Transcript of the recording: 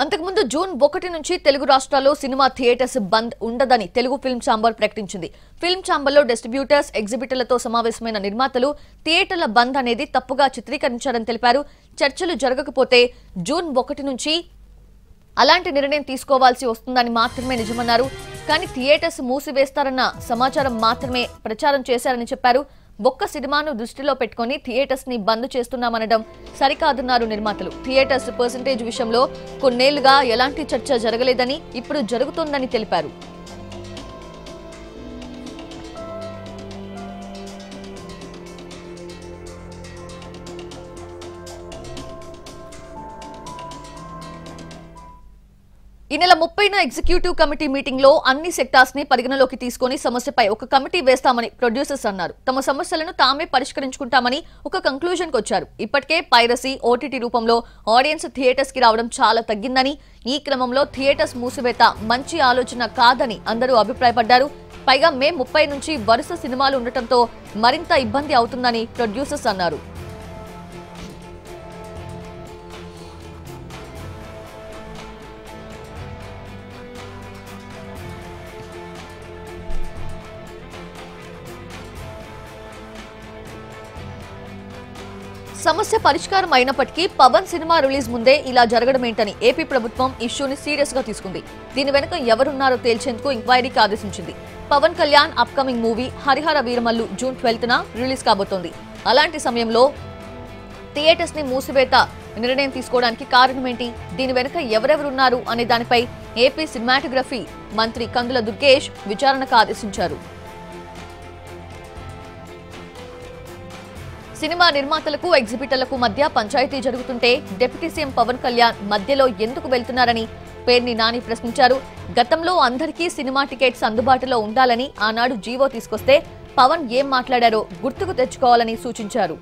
అంతకుముందు జూన్ 1 నుంచి తెలుగు రాష్ట్రాల్లో సినిమా థియేటర్స్ బంద్ ఉండదని తెలుగు ఫిల్మ్ ఛాంబర్ ప్రకటించింది. ఫిల్మ్ ఛాంబర్లో డిస్ట్రిబ్యూటర్స్, ఎగ్జిబిటర్లతో సమావేశమైన నిర్మాతలు థియేటర్ల బంద్ అనేది తప్పుగా చిత్రీకరించారని తెలిపారు. చర్చలు జరగకపోతే జూన్ 1 నుంచి అలాంటి నిర్ణయం తీసుకోవాల్సి వస్తుందని మాత్రమే నిజమన్నారు. కానీ థియేటర్స్ మూసివేస్తారన్న సమాచారం మాత్రమే ప్రచారం చేశారని చెప్పారు. ఒక్క సినిమాను దృష్టిలో పెట్టుకుని థియేటర్స్ ని బంద్ చేస్తున్నామనడం సరికాదన్నారు నిర్మాతలు. థియేటర్స్ పర్సెంటేజ్ విషయంలో కొన్నేళ్లుగా ఎలాంటి చర్చ జరగలేదని, ఇప్పుడు జరుగుతోందని తెలిపారు. ఈ నెల 30న ఎగ్జిక్యూటివ్ కమిటీ మీటింగ్ లో అన్ని సెక్టార్స్ ని పరిగణలోకి తీసుకుని సమస్యపై ఒక కమిటీ వేస్తామని ప్రొడ్యూసర్స్ అన్నారు. తమ సమస్యలను తామే పరిష్కరించుకుంటామని ఒక కంక్లూజన్ కు వచ్చారు. ఇప్పటికే పైరసీ, ఓటీటీ రూపంలో ఆడియన్స్ థియేటర్స్ కి రావడం చాలా తగ్గిందని, ఈ క్రమంలో థియేటర్స్ మూసివేత మంచి ఆలోచన కాదని అందరూ అభిప్రాయపడ్డారు. పైగా మే 30 నుంచి వరుస సినిమాలు ఉండటంతో మరింత ఇబ్బంది అవుతుందని ప్రొడ్యూసర్స్ అన్నారు. సమస్య పరిష్కారం అయినప్పటికీ పవన్ సినిమా రిలీజ్ ముందే ఇలా జరగడం ఏంటని ఏపీ ప్రభుత్వం ఇష్యూని సీరియస్ గా తీసుకుంది. దీని వెనుక ఎవరున్నారో తేల్చేందుకు ఎంక్వైరీకి ఆదేశించింది. Pavan Kalyan upcoming movie Harihara Veeramallu June 12న రిలీజ్ కాబోతోంది. అలాంటి సమయంలో థియేటర్స్ ని మూసివేత నిర్ణయం తీసుకోవడానికి కారణం ఏంటి, దీని వెనుక ఎవరెవరున్నారు అనే దానిపై ఏపీ సినిమాటోగ్రఫీ మంత్రి కందుల దుర్గేష్ విచారణకు ఆదేశించారు. సినిమా నిర్మాతలకు, ఎగ్జిబిటర్లకు మధ్య పంచాయతీ జరుగుతుంటే డిప్యూటీ సీఎం పవన్ కళ్యాణ్ మధ్యలో ఎందుకు వెళ్తున్నారని పేర్ని నాని ప్రశ్నించారు. గతంలో అందరికీ సినిమా టికెట్స్ అందుబాటులో ఉండాలని ఆనాడు జీవో తీసుకొస్తే పవన్ ఏం మాట్లాడారో గుర్తుకు తెచ్చుకోవాలని సూచించారు.